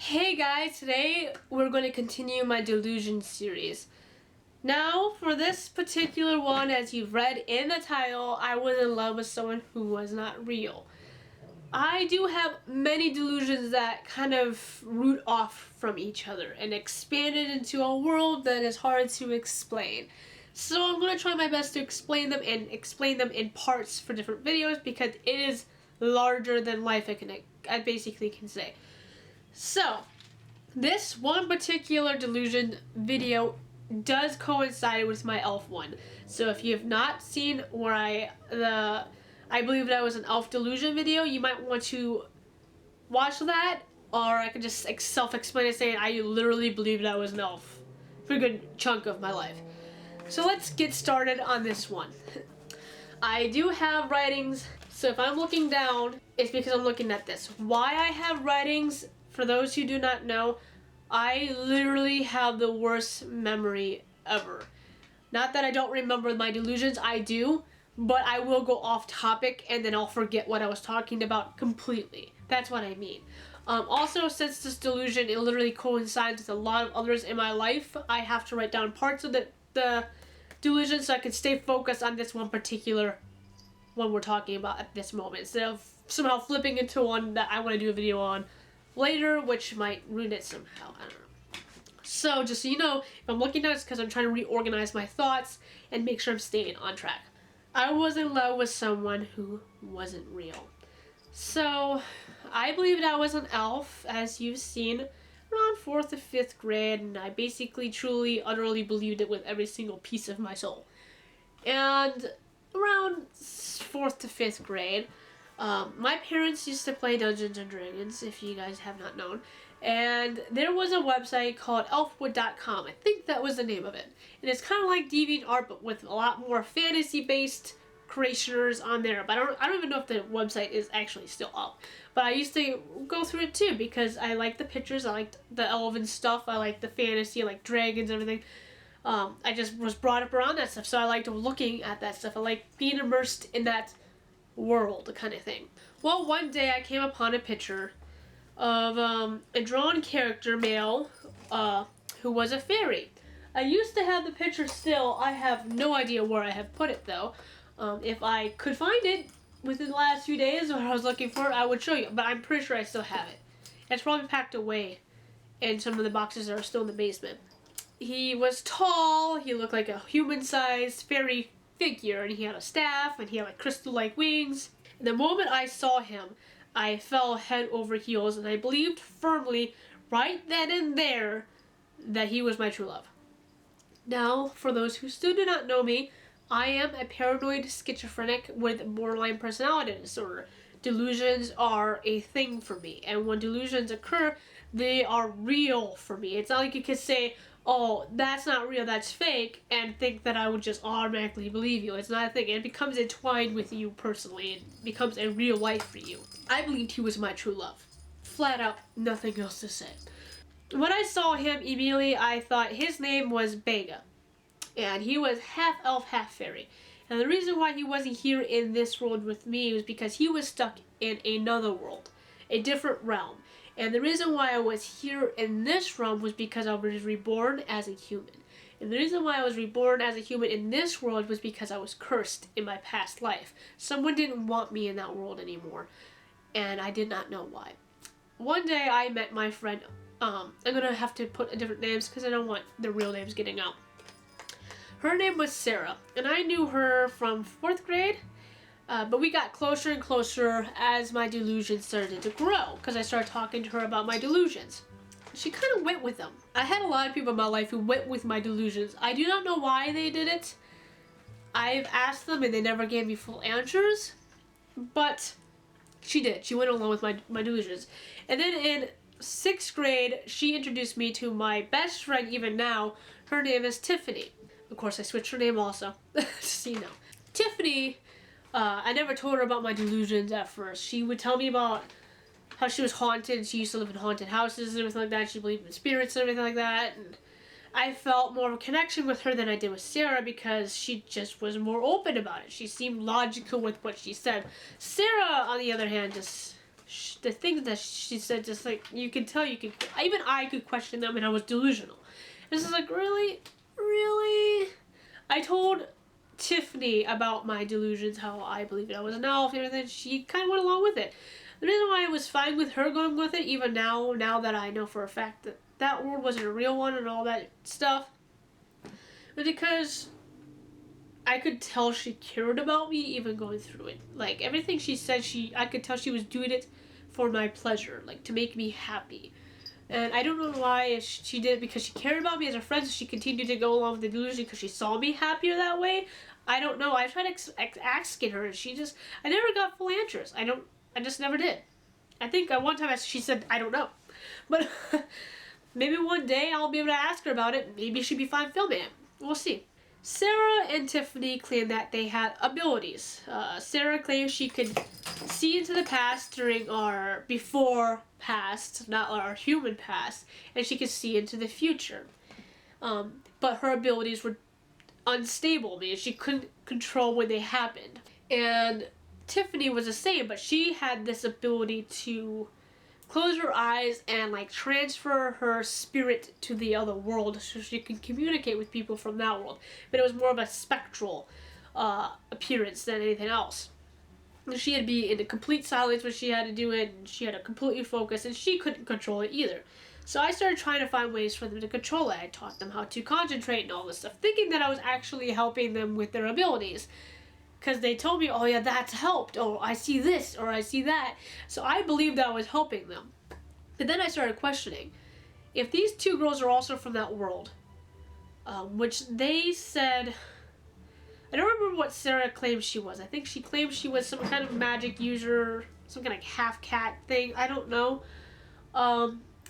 Hey guys, today we're going to continue my Delusion series. Now, for this particular one, as you've read in the title, I was in love with someone who was not real. I do have many delusions that kind of root off from each other and expand it into a world that is hard to explain. So I'm going to try my best to explain them and explain them in parts for different videos because it is larger than life, I basically can say. So, this one particular delusion video does coincide with my elf one. So if you have not seen where I believe that was an elf delusion video, you might want to watch that, or I could just self-explain it saying I literally believe that I was an elf for a good chunk of my life. So let's get started on this one. I do have writings, so if I'm looking down, it's because I'm looking at this. Why I have writings, for those who do not know, I literally have the worst memory ever. Not that I don't remember my delusions, I do, but I will go off topic and then I'll forget what I was talking about completely. That's what I mean. Also, since this delusion, it literally coincides with a lot of others in my life, I have to write down parts of the delusion so I can stay focused on this one particular one we're talking about at this moment, instead of somehow flipping into one that I want to do a video on later, which might ruin it somehow. I don't know. So, just so you know, if I'm looking at it, it's because I'm trying to reorganize my thoughts and make sure I'm staying on track. I was in love with someone who wasn't real. So, I believed I was an elf, as you've seen, around 4th or 5th grade, and I basically, truly, utterly believed it with every single piece of my soul. And around 4th to 5th grade, my parents used to play Dungeons and Dragons, if you guys have not known, and there was a website called elfwood.com. I think that was the name of it. And it's kind of like DeviantArt, but with a lot more fantasy-based creators on there. But I don't even know if the website is actually still up. But I used to go through it too because I liked the pictures, I liked the elven stuff, I liked the fantasy, I liked dragons and everything. I just was brought up around that stuff, so I liked looking at that stuff. I liked being immersed in that world kind of thing. Well, one day I came upon a picture of a drawn character, male, who was a fairy. I used to have the picture still. I have no idea where I have put it though. If I could find it within the last few days or I was looking for it, I would show you, but I'm pretty sure I still have it. It's probably packed away in some of the boxes that are still in the basement. He was tall, he looked like a human-sized fairy figure, and he had a staff, and he had like crystal-like wings. And the moment I saw him, I fell head over heels, and I believed firmly, right then and there, that he was my true love. Now, for those who still do not know me, I am a paranoid schizophrenic with borderline personality disorder. Delusions are a thing for me, and when delusions occur, they are real for me. It's not like you could say, oh, that's not real, that's fake, and think that I would just automatically believe you. It's not a thing. It becomes entwined with you personally. It becomes a real life for you. I believed he was my true love. Flat out, nothing else to say. When I saw him, immediately I thought his name was Bega, and he was half elf, half fairy. And the reason why he wasn't here in this world with me was because he was stuck in another world, a different realm. And the reason why I was here in this realm was because I was reborn as a human. And the reason why I was reborn as a human in this world was because I was cursed in my past life. Someone didn't want me in that world anymore, and I did not know why. One day I met my friend, I'm going to have to put different names because I don't want the real names getting out. Her name was Sarah, and I knew her from 4th grade, but we got closer and closer as my delusions started to grow, because I started talking to her about my delusions. She kind of went with them. I had a lot of people in my life who went with my delusions. I do not know why they did it. I've asked them and they never gave me full answers, but she did. She went along with my delusions. And then in 6th grade, she introduced me to my best friend even now. Her name is Tiffany. Of course, I switched her name also, so you know. Tiffany, I never told her about my delusions at first. She would tell me about how she was haunted. She used to live in haunted houses and everything like that. She believed in spirits and everything like that. And I felt more of a connection with her than I did with Sarah because she just was more open about it. She seemed logical with what she said. Sarah, on the other hand, just the things that she said, just like, you can tell, even I could question them, and I was delusional. And this is like, really? I told Tiffany about my delusions, how I believed I was an elf and everything. She kind of went along with it. The reason why I was fine with her going with it, even now that I know for a fact that that world wasn't a real one and all that stuff, was because I could tell she cared about me even going through it. Like, everything she said, I could tell she was doing it for my pleasure, like, to make me happy. And I don't know why she did it because she cared about me as a friend, so she continued to go along with the delusion because she saw me happier that way. I don't know. I tried asking her, and I never got full answers. I just never did. I think at one time she said, I don't know. But maybe one day I'll be able to ask her about it. Maybe she'd be fine filming it. We'll see. Sarah and Tiffany claimed that they had abilities. Sarah claimed she could see into the past during our before past, not our human past, and she could see into the future. But her abilities were unstable, meaning she couldn't control when they happened. And Tiffany was the same, but she had this ability to close her eyes and like transfer her spirit to the other world so she could communicate with people from that world. But it was more of a spectral appearance than anything else. And she had to be in a complete silence when she had to do it, and she had to completely focus, and she couldn't control it either. So I started trying to find ways for them to control it. I taught them how to concentrate and all this stuff, thinking that I was actually helping them with their abilities. Because they told me, oh yeah, that's helped, or I see this, or I see that. So I believed that I was helping them. But then I started questioning, if these two girls are also from that world, which they said, I don't remember what Sarah claimed she was. I think she claimed she was some kind of magic user, some kind of half cat thing, I don't know.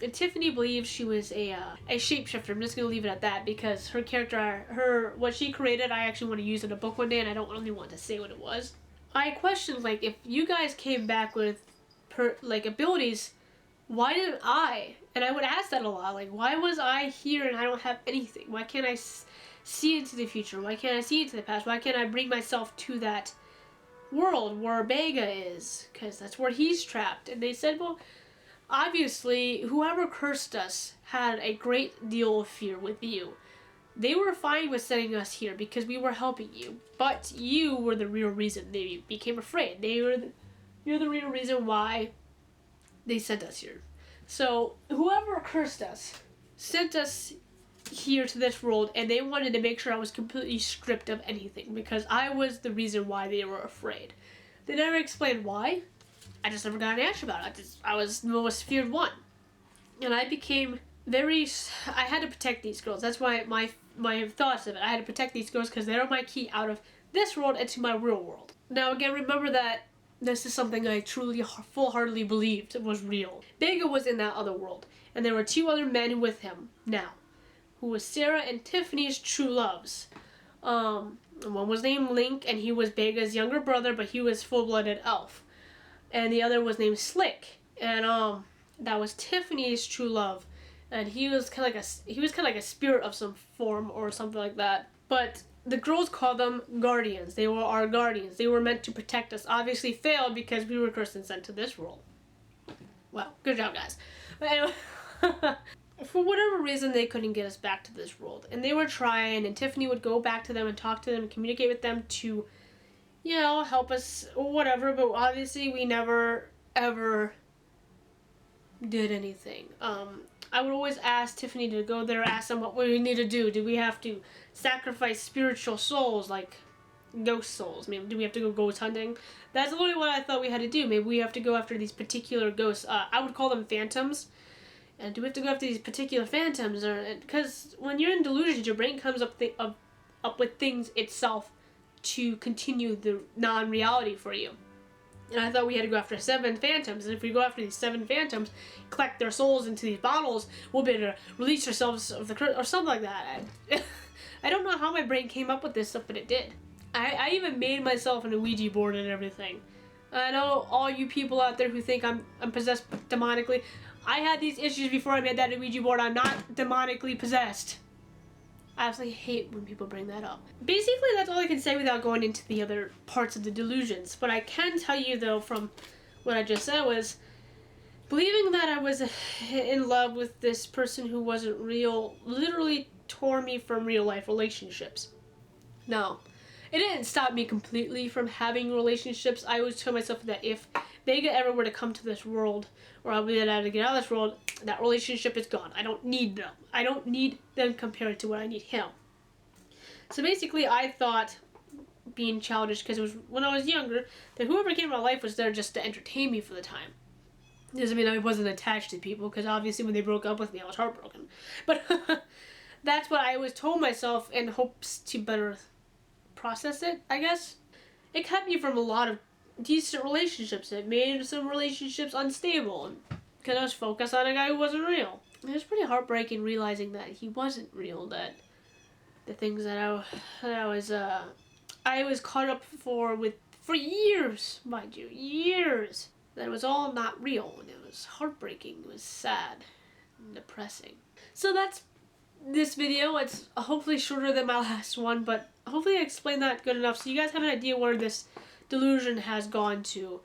And Tiffany believes she was a shapeshifter. I'm just going to leave it at that because her character, what she created, I actually want to use in a book one day, and I don't really want to say what it was. I questioned, like, if you guys came back with, abilities, why didn't I? And I would ask that a lot. Like, why was I here and I don't have anything? Why can't I see into the future? Why can't I see into the past? Why can't I bring myself to that world where Bega is? Because that's where he's trapped. And they said, well, obviously, whoever cursed us had a great deal of fear with you. They were fine with sending us here because we were helping you, but you were the real reason they became afraid. You're the real reason why they sent us here. So, whoever cursed us sent us here to this world, and they wanted to make sure I was completely stripped of anything because I was the reason why they were afraid. They never explained why. I just never got an answer about it. I was the most feared one. And I became I had to protect these girls. That's why my thoughts of it. I had to protect these girls because they're my key out of this world into my real world. Now again, remember that this is something I truly, full-heartedly believed was real. Bega was in that other world, and there were two other men with him now, who was Sarah and Tiffany's true loves. One was named Link, and he was Bega's younger brother, but he was full-blooded elf. And the other was named Slick, and that was Tiffany's true love, and he was kind of like a spirit of some form or something like that. But the girls called them guardians. They were our guardians. They were meant to protect us. Obviously failed because we were cursed and sent to this world. Well, good job, guys. But anyway, for whatever reason, they couldn't get us back to this world, and they were trying. And Tiffany would go back to them and talk to them, and communicate with them to, help us or whatever, but obviously we never, ever did anything. I would always ask Tiffany to go there, ask them what we need to do. Do we have to sacrifice spiritual souls, like ghost souls? Maybe do we have to go ghost hunting? That's literally what I thought we had to do. Maybe we have to go after these particular ghosts. I would call them phantoms. And do we have to go after these particular phantoms? Because when you're in delusion, your brain comes up with things itself to continue the non-reality for you. And I thought we had to go after 7 phantoms, and if we go after these 7 phantoms, collect their souls into these bottles, we'll be able to release ourselves of the curse, or something like that. I don't know how my brain came up with this stuff, but it did. I even made myself an Ouija board and everything. I know all you people out there who think I'm possessed demonically, I had these issues before I made that Ouija board. I'm not demonically possessed. I absolutely hate when people bring that up. Basically, that's all I can say without going into the other parts of the delusions. But I can tell you, though, from what I just said was, Believing that I was in love with this person who wasn't real literally tore me from real life relationships. No, it didn't stop me completely from having relationships. I always tell myself that if they ever were to come to this world, or I'll be able to get out of this world, that relationship is gone. I don't need them. I don't need them compared to what I need him. So basically, I thought, being childish, because it was when I was younger, that whoever came in my life was there just to entertain me for the time. Doesn't mean I wasn't attached to people, because obviously when they broke up with me, I was heartbroken. But that's what I always told myself in hopes to better process it, I guess. It kept me from a lot of decent relationships. It made some relationships unstable, because I was focused on a guy who wasn't real. It was pretty heartbreaking realizing that he wasn't real, that the things that I was caught up for years, mind you, years. That it was all not real, and it was heartbreaking, it was sad and depressing. So that's this video. It's hopefully shorter than my last one, but hopefully I explained that good enough so you guys have an idea where this delusion has gone to.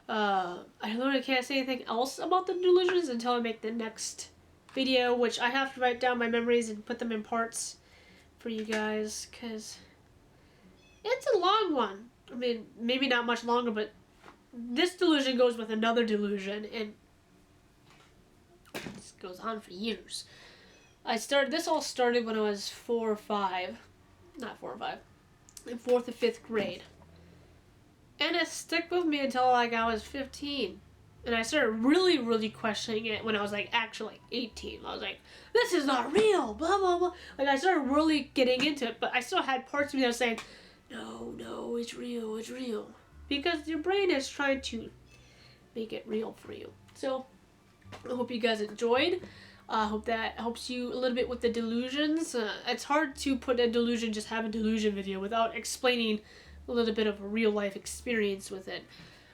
I literally can't say anything else about the delusions until I make the next video, which I have to write down my memories and put them in parts for you guys, because it's a long one. I mean, maybe not much longer, but this delusion goes with another delusion, and this goes on for years. This all started when I was 4 or 5, not 4 or 5, in 4th or 5th grade. And it stuck with me until like I was 15. And I started really questioning it when I was like actually 18. I was like, this is not real, blah, blah, blah. Like I started really getting into it, but I still had parts of me that were saying, no, it's real, it's real. Because your brain is trying to make it real for you. So, I hope you guys enjoyed. I hope that helps you a little bit with the delusions. It's hard to put a delusion, just have a delusion video without explaining a little bit of a real life experience with it.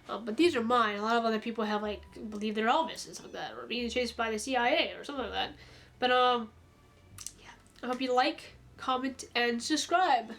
But these are mine. A lot of other people have like believe they're Elvis and stuff like that, or being chased by the CIA or something like that. But yeah, I hope you like, comment, and subscribe.